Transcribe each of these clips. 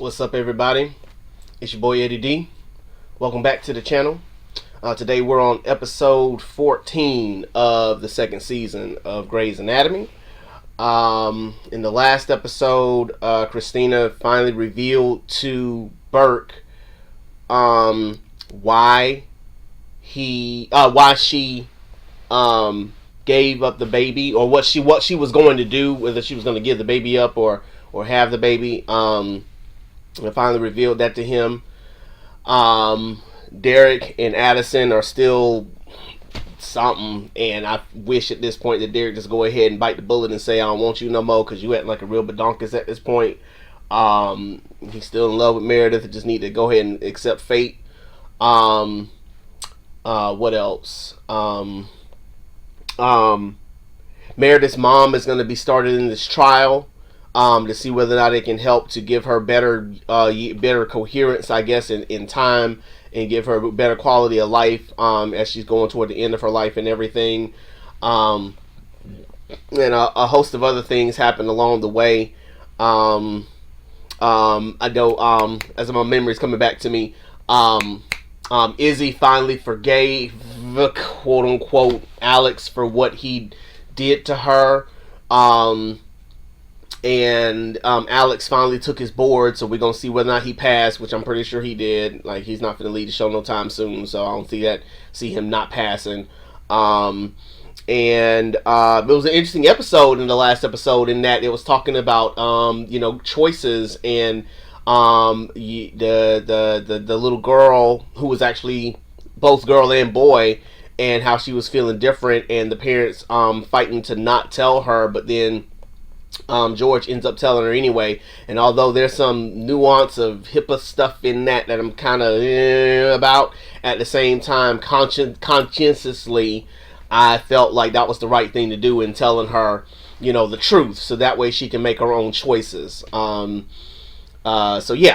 What's up, everybody? It's your boy Eddie D. Welcome back to the channel. Today we're on episode 14 of the second season of Grey's Anatomy. In the last episode, Christina finally revealed to Burke why she gave up the baby, or what she was going to do, whether she was going to give the baby up or have the baby. I finally revealed that to him. Derek and Addison are still something, and I wish at this point that Derek just go ahead and bite the bullet and say, I don't want you no more, because you acting like a real badonkus at this point. He's still in love with Meredith. Just need to go ahead and accept fate. What else? Meredith's mom is going to be started in this trial to see whether or not it can help to give her better coherence, I guess, in time, and give her better quality of life as she's going toward the end of her life and everything. And a host of other things happen along the way. I know, as my memory's coming back to me, Izzy finally forgave, quote unquote, Alex for what he did to her. And Alex finally took his board, so we're gonna see whether or not he passed, which I'm pretty sure he did. Like, he's not gonna leave the show no time soon, so I don't see him not passing. And it was an interesting episode in the last episode, in that it was talking about choices, and the little girl who was actually both girl and boy, and how she was feeling different, and the parents fighting to not tell her, but then George ends up telling her anyway. And although there's some nuance of HIPAA stuff in that I'm kind of about, at the same time, conscientiously, I felt like that was the right thing to do in telling her, the truth, so that way she can make her own choices. So it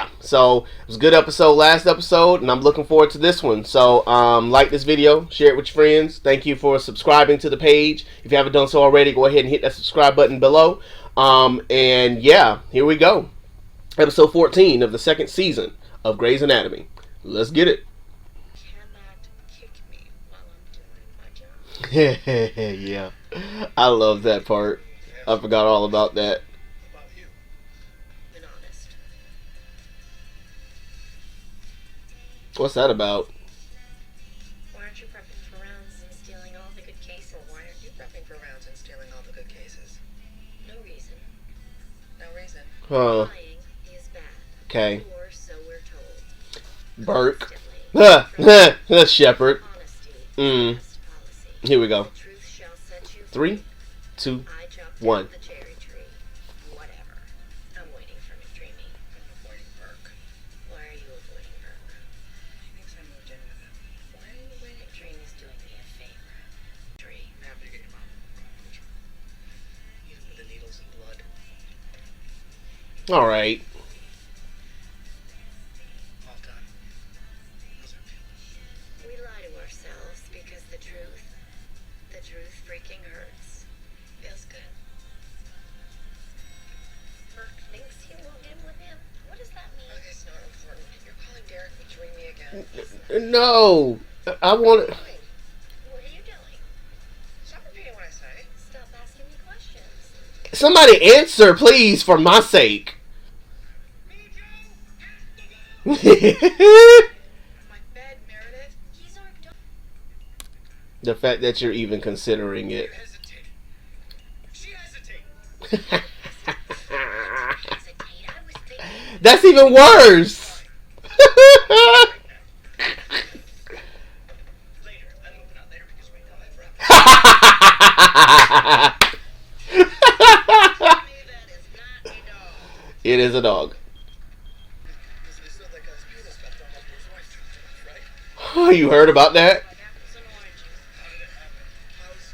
was a good episode, last episode, and I'm looking forward to this one. So like this video, share it with your friends. Thank you for subscribing to the page. If you haven't done so already, go ahead and hit that subscribe button below. And yeah, here we go. Episode 14 of the second season of Grey's Anatomy. Let's get it. Cannot kick me while I'm doing my job. Yeah, I love that part. I forgot all about that. Been honest. What's that about? Why aren't you prepping for rounds and stealing all the good cases? Well, why aren't you prepping for rounds and stealing all the good cases? No reason. No reason. Huh. Lying is bad. Okay. Or so we're told. Burke. Constantly. Shepherd. Honesty. Mm. Best policy. Here we go. The truth shall set you 3, 2, I chopped 1. down the cherry tree. Whatever. I'm waiting for McDreamy. I'm avoiding Burke. Why are you avoiding Burke? He thinks I moved in with him. Why are you waiting? McDreamy's doing me a favor. Tree. I'm happy to get your mom. Even with the needles and blood. All right. All done. How's it feel? We lie to ourselves because the truth freaking hurts. Feels good. Burke thinks he moved in with him. What does that mean? It's not important. You're calling Derek McDreamy again. No, I want to. What are you doing? Stop repeating what I say. Stop asking me questions. Somebody answer, please, for my sake. My bed, Meredith. He's our dog. The fact that you're even considering You it. hesitate. She hesitated. Hesitate. I was thinking. That's even worse. Later. I'm moving out later because right now I have Me, that is not a dog. It is a dog. It's not that guy's penis got thrown up his wife too much, right? Oh, you heard about that? Like apples and oranges. How did it happen? I was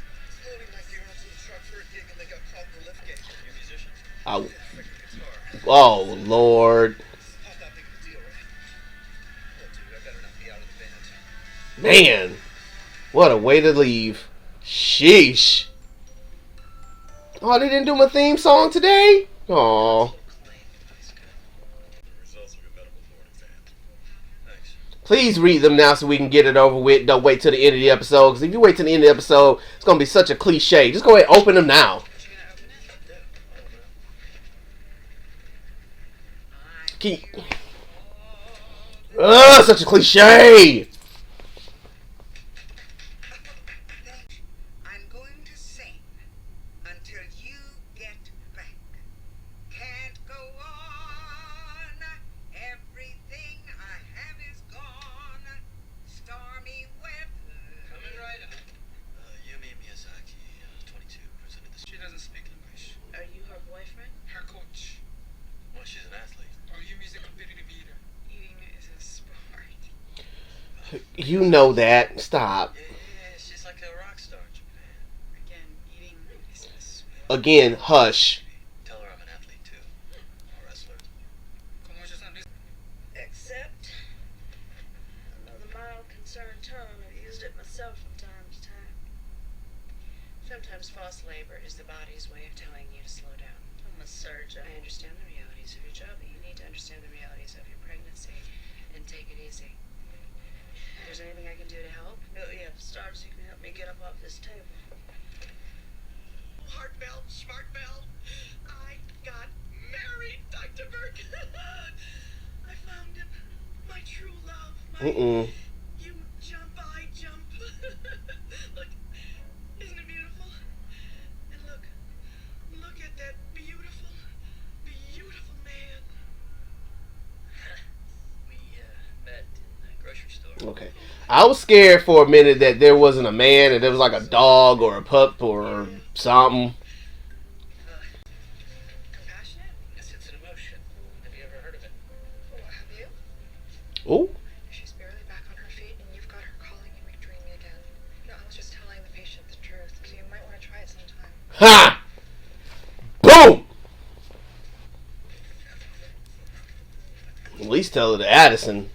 loading my gear onto the truck for a gig and they got caught in the lift gate. You're musicians? Oh, Pick a guitar. oh Lord. Not that big of a deal, right? Well, dude, I better not be out of the band. Man, what a way to leave. Sheesh. Oh, they didn't do my theme song today? Oh. The results Please read them now so we can get it over with. Don't wait till the end of the episode. Because if you wait till the end of the episode, it's going to be such a cliche. Just go ahead and open them now. Such a cliche. I'm going to sing until you get back. Can't go on. Everything I have is gone. Stormy weather. Coming right up. Yumi Miyazaki, 22, presented the... She doesn't speak English. Are you her boyfriend? Her coach. Well, she's an athlete. Oh, Yumi's a competitive eater. Eating is a sport. You know that. Stop. Yeah, she's like a rock star in Japan. Again, eating is a sport. Again, hush. Tell her I'm an athlete too. A wrestler. Except another mild concerned term. I've used it myself from time to time. Sometimes false labor is the body's way of telling you to slow down. I'm a surgeon. I understand the realities of your job, but you need to understand the realities of your pregnancy and take it easy. If there's anything I can do to help, yeah, start so you can help me get up off this table. Heart belt, smart belt. I got married, Dr. Burke. I found him. My true love. My You jump, I jump. Look, isn't it beautiful? And look at that beautiful, beautiful man. We met in the grocery store. Okay. I was scared for a minute that there wasn't a man and there was like a dog or a pup or something. Compassionate? Yes, it's an emotion. Have you ever heard of it? Oh, have you? Oh. She's barely back on her feet, and you've got her calling you McDreamy again. No, I was just telling the patient the truth, so you might want to try it sometime. Ha! Boom! At least tell her to Addison.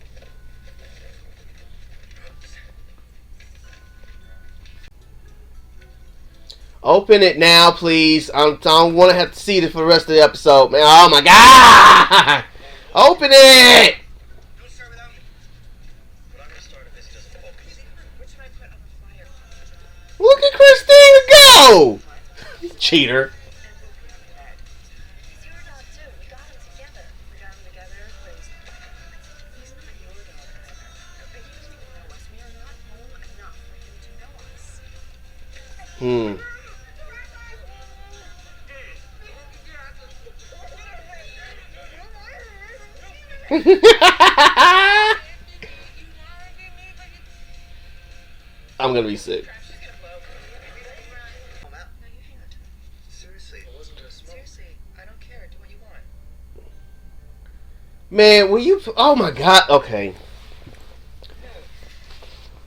Open it now, please. I don't want to have to see this for the rest of the episode, man. Oh my god! Open it! Don't start without me. But I'm gonna start if this doesn't focus. What should I put on the fire? Look at Christine go! Cheater. He's your dog, too. We got him together. We got him together because he's not your dog either. He doesn't even know us. We are not home enough for him to know us. I'm gonna be sick. Seriously, it wasn't a smoke. Seriously, I don't care. Do what you want. Man, will you... Oh my god. Okay.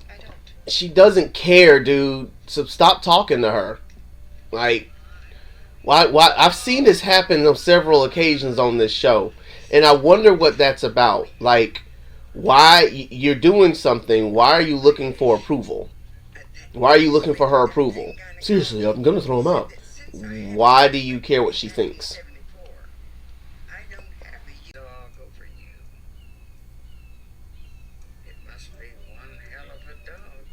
I don't. She doesn't care, dude. So stop talking to her. Like... Why? I've seen this happen on several occasions on this show. And I wonder what that's about. Like... Why... You're doing something. Why are you looking for approval? Why are you looking for her approval? Seriously, I'm gonna throw him out. Why do you care what she thinks? I don't have a dog over you. It must be one hell of a dog.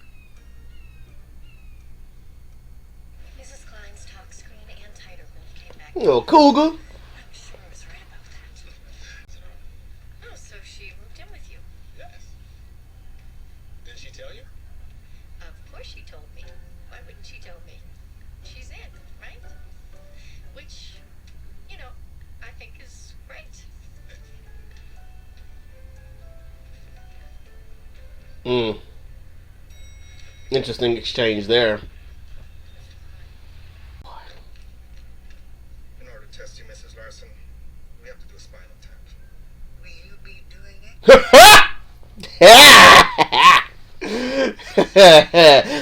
Mrs. Klein's talk screen and tighter both came back. Oh, cougar. I'm sure I was right about that. Oh, so she moved in with you? Yes. Did she tell you? Of course she told me. Why wouldn't she tell me? She's in, right? Which, you know, I think is great. Interesting exchange there. In order to test you, Mrs. Larson, we have to do a spinal tap. Will you be doing it?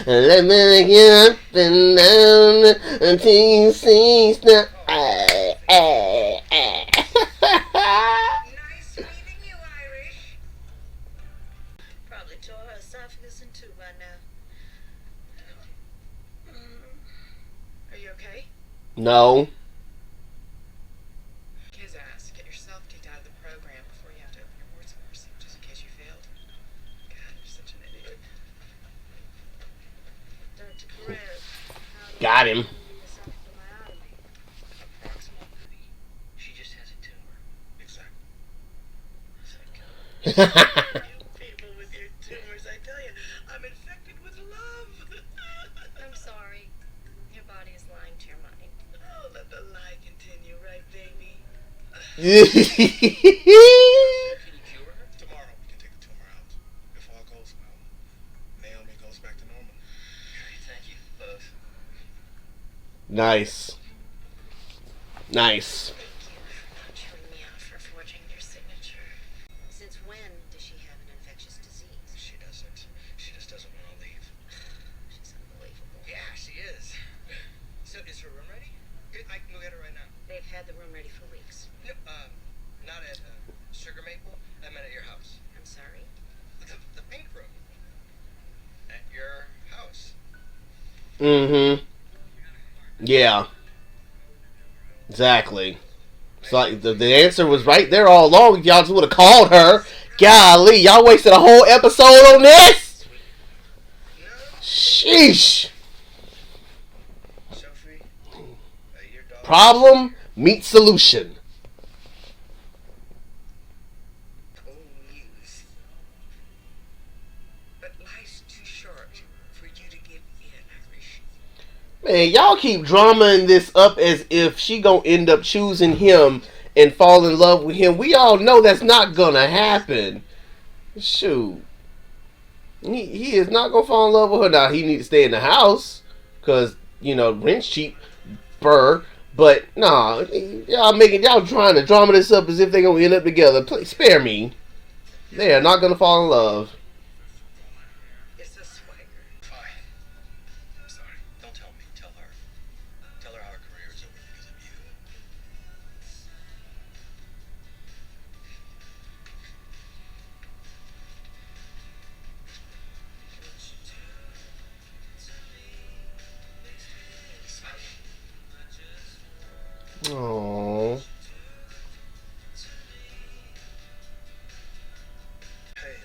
Let me get up and down until you see stuff. Nice meeting you, Irish. Probably tore her esophagus in two by now. Are you okay? No. His ass. Get yourself kicked out of the program before you have to open your board support just in case you failed. Got him. This off the myotomy. Approximately. She just has a tumor. Exactly. You people with your tumors, I tell you, I'm infected with love. I'm sorry. Your body is lying to your mind. Oh, let the lie continue, right, baby? Can you cure her? Tomorrow we can take the tumor out. If all goes well, Naomi goes back to normal. Great, thank you, both. Nice. Nice. Thank you for not chewing me out for forging your signature. Since when does she have an infectious disease? She doesn't. She just doesn't want to leave. She's unbelievable. Yeah, she is. So, is her room ready? I can go get her right now. They've had the room ready for weeks. No, not at Sugar Maple. I meant at your house. I'm sorry. The pink room. At your house. Mm-hmm. Yeah. Exactly. It's like the answer was right there all along. If y'all just would have called her. Golly, y'all wasted a whole episode on this. No, Sheesh. Sophie. Your dog. Problem meets solution. Old news. But life's too short for you to give in, Irish. Man, y'all keep dramaing this up as if she gonna end up choosing him and fall in love with him. We all know that's not gonna happen. Shoot. He is not gonna fall in love with her. Now, he need to stay in the house. Because, rent's cheap. Burr. But, nah. Y'all trying to drama this up as if they gonna end up together. Please, spare me. They are not gonna fall in love. It's a swagger. Fine. I'm sorry. Don't tell me. Tell her. Tell her our career is over because of you. Aww. Hey,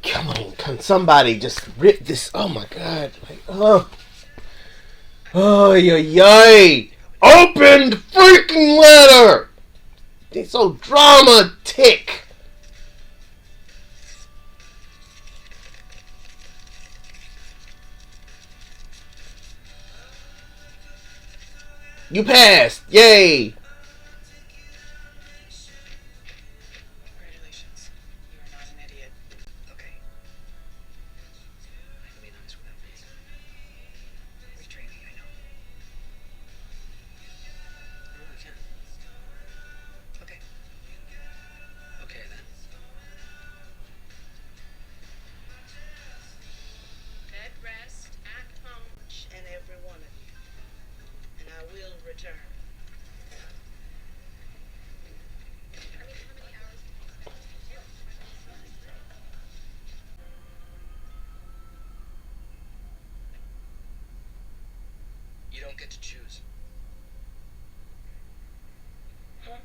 Come on, can somebody just rip this? Oh my god. Like, oh, yay. Open the freaking letter! It's so dramatic. You passed. Yay. Congratulations. You are not an idiot. Okay. I can be honest without this. Retraining, I know. Oh, we can. Okay. Okay, then. Bed rest at home. And every one of you. And I will return. You don't get to choose. Huh?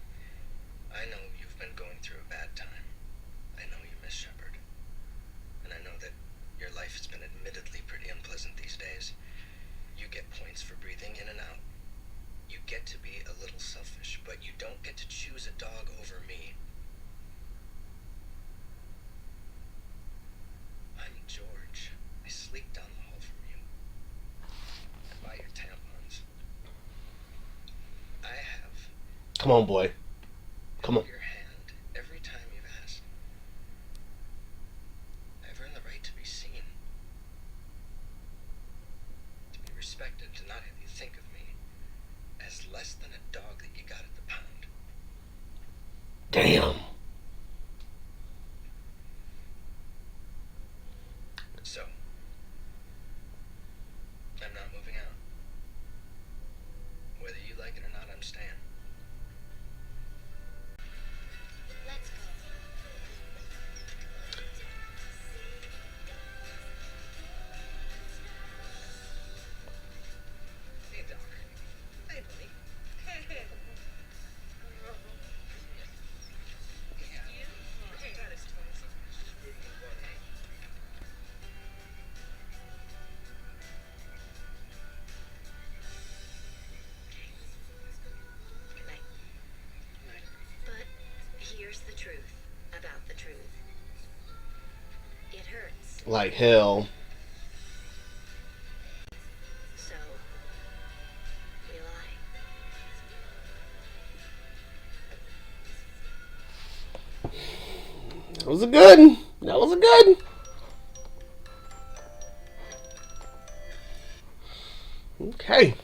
I know you've been going through a bad time. I know you miss Shepard. And I know that your life has been admittedly pretty unpleasant these days. You get points for breathing in and out. You get to be a little selfish, but you don't get to choose a dog over me. I'm George. I sleep down the hall from you. I buy your tampons. I have Come on, boy. Come on. your hand every time you've asked. I've earned the right to be seen. To be respected, to not have you think of me as less than a dog that you got at the pound. Damn. So, I'm not moving out. Whether you like it or not, I'm staying. Let's go. Hey, Doc. Hey, buddy. Like hell. So, we lie. That was a good one. That was a good one. Okay.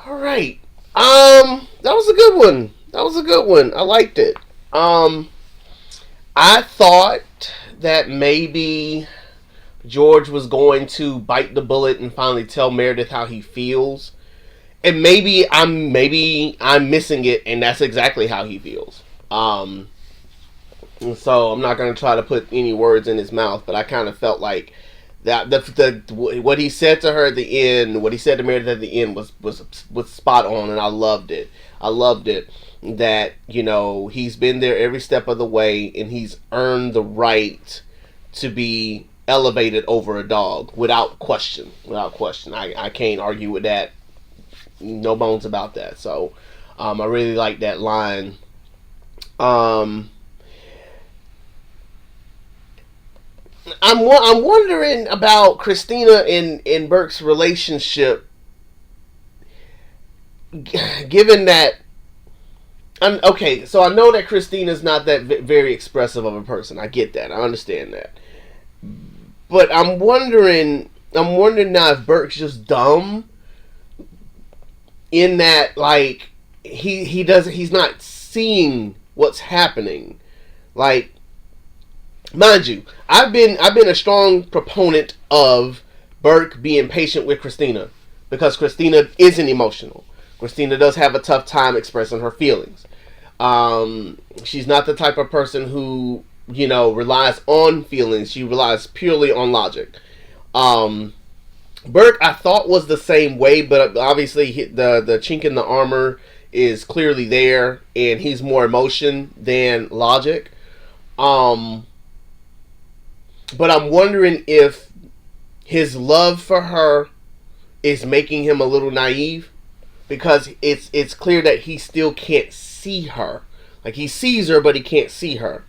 All right. That was a good one. That was a good one. I liked it. I thought that maybe George was going to bite the bullet and finally tell Meredith how he feels. And maybe I'm missing it, and that's exactly how he feels. So I'm not gonna try to put any words in his mouth, but I kind of felt like that the what he said to her at the end, what he said to Meredith at the end was spot on, and I loved it. I loved it that he's been there every step of the way, and he's earned the right to be elevated over a dog without question. Without question, I can't argue with that. No bones about that. So I really like that line. I'm wondering about Christina and Burke's relationship, given that. Okay, so I know that Christina's not that very expressive of a person. I get that. I understand that. But I'm wondering now if Burke's just dumb, in that, like, he's not seeing what's happening. Like, mind you, I've been a strong proponent of Burke being patient with Christina, because Christina isn't emotional. Christina does have a tough time expressing her feelings. She's not the type of person who relies on feelings. She relies purely on logic. Burke, I thought, was the same way, but obviously the chink in the armor is clearly there, and he's more emotion than logic. But I'm wondering if his love for her is making him a little naive, because it's clear that he still can't see her. Like, he sees her, but he can't see her.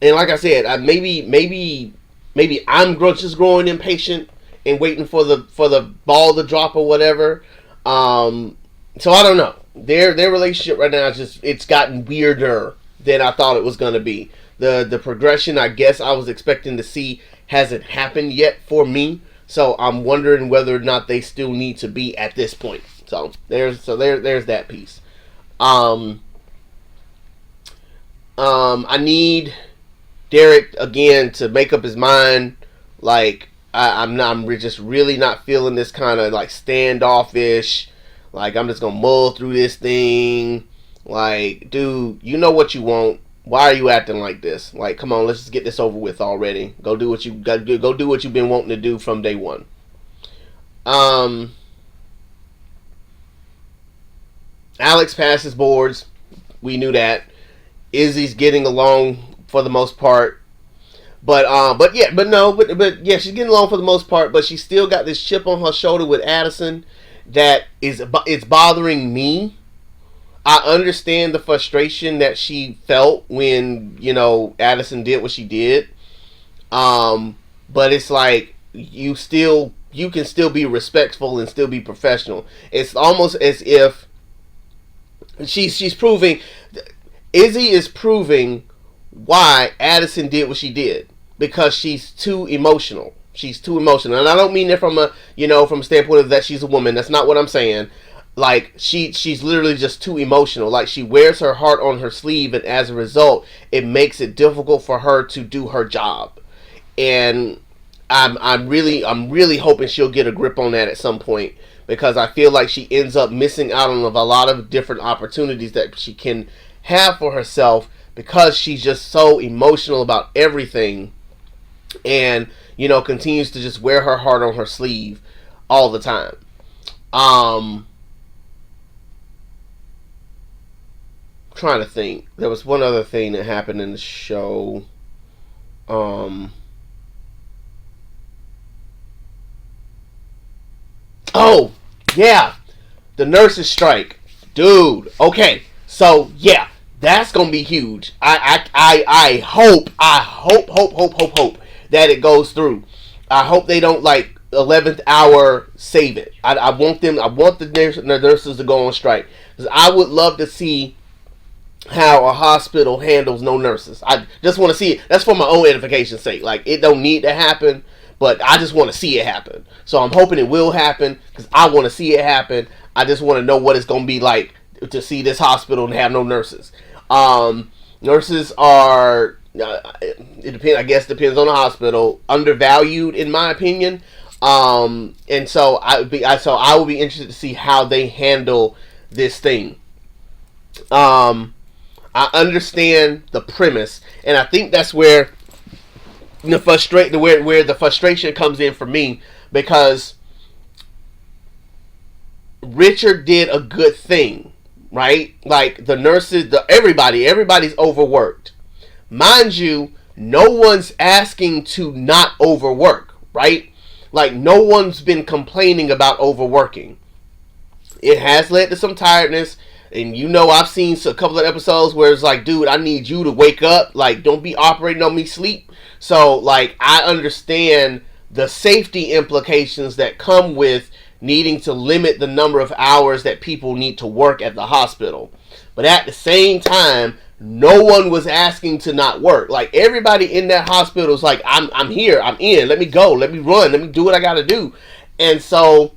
And like I said, maybe I'm just growing impatient and waiting for the ball to drop or whatever. So I don't know. Their relationship right now it's gotten weirder than I thought it was gonna be. The progression I guess I was expecting to see hasn't happened yet for me. So I'm wondering whether or not they still need to be at this point. So there's that piece. I need Derek again to make up his mind. Like, I'm just really not feeling this kind of like standoffish. Like, I'm just gonna mull through this thing. Like, dude, you know what you want. Why are you acting like this? Like, come on, let's just get this over with already. Go do what you got to do. Go do what you've been wanting to do from day one. Alex passes boards. We knew that. Izzy's getting along for the most part. But yeah, she's getting along for the most part, but she's still got this chip on her shoulder with Addison that it's bothering me. I understand the frustration that she felt when Addison did what she did, but it's like you can still be respectful and still be professional. It's almost as if she's proving, Izzy is proving why Addison did what she did, because she's too emotional. She's too emotional, and I don't mean it from a standpoint of that she's a woman. That's not what I'm saying. Like, she's literally just too emotional. Like, she wears her heart on her sleeve, and as a result, it makes it difficult for her to do her job. And I'm really hoping she'll get a grip on that at some point, because I feel like she ends up missing out on a lot of different opportunities that she can have for herself, because she's just so emotional about everything, and continues to just wear her heart on her sleeve all the time. Trying to think. There was one other thing that happened in the show. Oh yeah, the nurses strike, dude. Okay, so yeah, That's gonna be huge. I hope that it goes through. I hope they don't like 11th hour save it. I want them. I want the nurses to go on strike, because I would love to see how a hospital handles no nurses. I just want to see it. That's for my own edification's sake. Like, it don't need to happen, but I just want to see it happen. So I'm hoping it will happen, because I want to see it happen. I just want to know what it's going to be like to see this hospital and have no nurses. Nurses are, it depends. I guess depends on the hospital. Undervalued, in my opinion. And so I would be interested to see how they handle this thing. I understand the premise, and I think that's where the frustration comes in for me, because Richard did a good thing, right? Like, the nurses, everybody's overworked. Mind you, no one's asking to not overwork, right? Like, no one's been complaining about overworking. It has led to some tiredness. And I've seen a couple of episodes where it's like, dude, I need you to wake up. Like, don't be operating on me sleep. So, like, I understand the safety implications that come with needing to limit the number of hours that people need to work at the hospital. But at the same time, no one was asking to not work. Like, everybody in that hospital is like, I'm here, I'm in, let me go, let me run, let me do what I gotta do. And so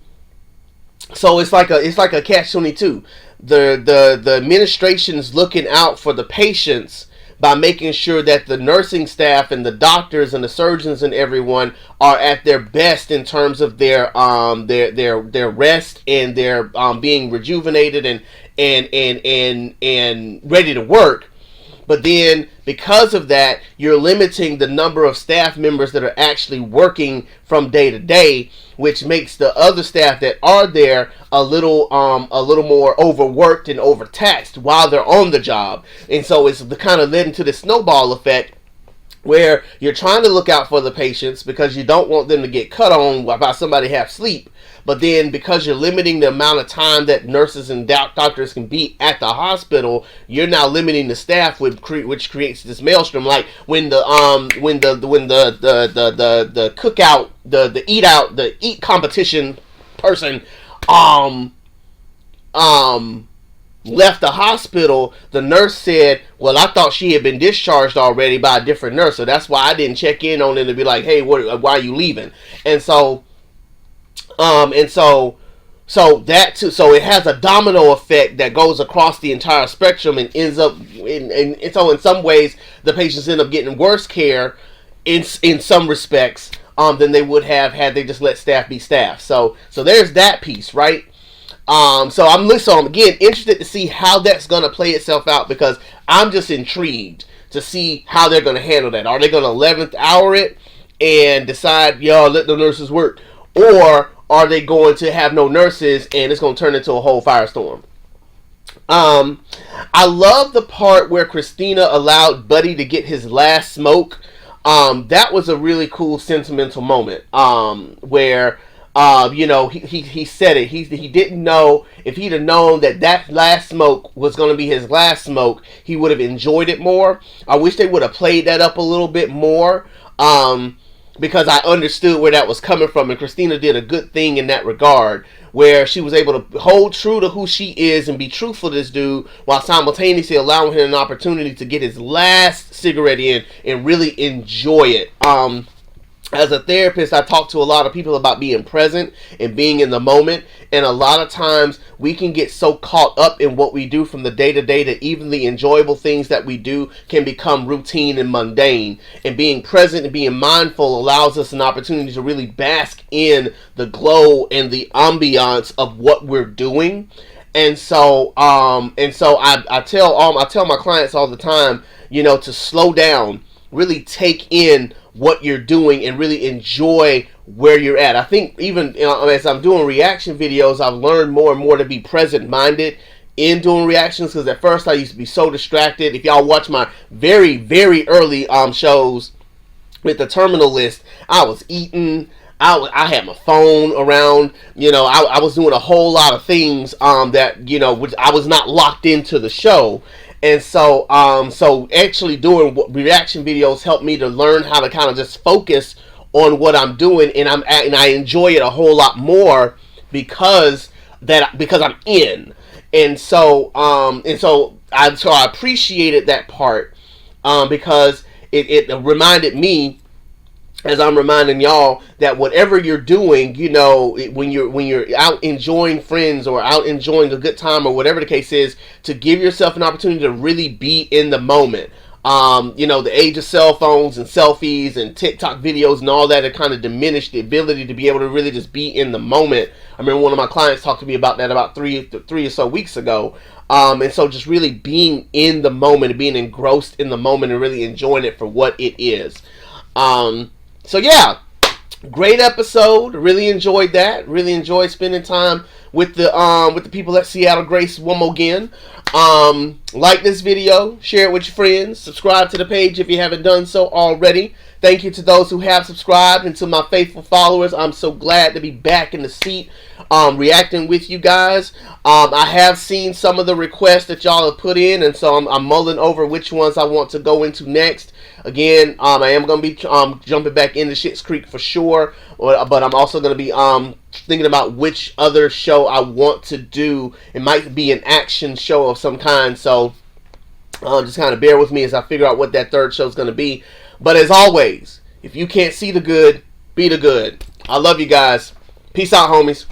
it's like a catch-22. The administration's looking out for the patients by making sure that the nursing staff and the doctors and the surgeons and everyone are at their best in terms of their rest and their being rejuvenated and ready to work. But then, because of that, you're limiting the number of staff members that are actually working from day to day, which makes the other staff that are there a little more overworked and overtaxed while they're on the job. And so it's the kind of led into this snowball effect, where you're trying to look out for the patients because you don't want them to get cut on by somebody half asleep. But then, because you're limiting the amount of time that nurses and doctors can be at the hospital, you're now limiting the staff, which creates this maelstrom. Like when the cookout, the eat competition person left the hospital, the nurse said, well, I thought she had been discharged already by a different nurse, so that's why I didn't check in on them to be like, hey, why are you leaving? And so it has a domino effect that goes across the entire spectrum and ends up so in some ways the patients end up getting worse care in some respects than they would have had they just let staff be staff. So there's that piece, right? So I'm again interested to see how that's going to play itself out, because I'm just intrigued to see how they're going to handle that. Are they going to 11th hour it and decide, let the nurses work? Or are they going to have no nurses and it's going to turn into a whole firestorm? I love the part where Christina allowed Buddy to get his last smoke. That was a really cool sentimental moment, where he said it. He didn't know. If he'd have known that last smoke was going to be his last smoke, he would have enjoyed it more. I wish they would have played that up a little bit more, because I understood where that was coming from, and Christina did a good thing in that regard, where she was able to hold true to who she is and be truthful to this dude, while simultaneously allowing him an opportunity to get his last cigarette in and really enjoy it. As a therapist, I talk to a lot of people about being present and being in the moment. And a lot of times we can get so caught up in what we do from the day to day that even the enjoyable things that we do can become routine and mundane. And being present and being mindful allows us an opportunity to really bask in the glow and the ambiance of what we're doing. And so I tell my clients all the time, to slow down, really take in what you're doing and really enjoy where you're at. I think even as I'm doing reaction videos, I've learned more and more to be present-minded in doing reactions, because at first I used to be so distracted. If y'all watch my very, very early shows with the Terminal List, I was eating, I had my phone around, I was doing a whole lot of things that, which I was not locked into the show. And so actually doing reaction videos helped me to learn how to kind of just focus on what I'm doing, and I enjoy it a whole lot more because I'm in. And so I appreciated that part, because it reminded me, as I'm reminding y'all, that whatever you're doing, when you're out enjoying friends or out enjoying a good time or whatever the case is, to give yourself an opportunity to really be in the moment. The age of cell phones and selfies and TikTok videos and all that have kind of diminished the ability to be able to really just be in the moment. I remember one of my clients talked to me about that about three or so weeks ago. And so just really being in the moment and being engrossed in the moment and really enjoying it for what it is. So yeah, great episode. Really enjoyed that. Really enjoyed spending time with the people at Seattle Grace one more again. Like this video, share it with your friends, subscribe to the page if you haven't done so already. Thank you to those who have subscribed, and to my faithful followers. I'm so glad to be back in the seat, reacting with you guys. I have seen some of the requests that y'all have put in, and so I'm mulling over which ones I want to go into next. Again, I am going to be jumping back into Schitt's Creek for sure, but I'm also going to be thinking about which other show I want to do. It might be an action show of some kind, so just kind of bear with me as I figure out what that third show is going to be. But as always, if you can't see the good, be the good. I love you guys. Peace out, homies.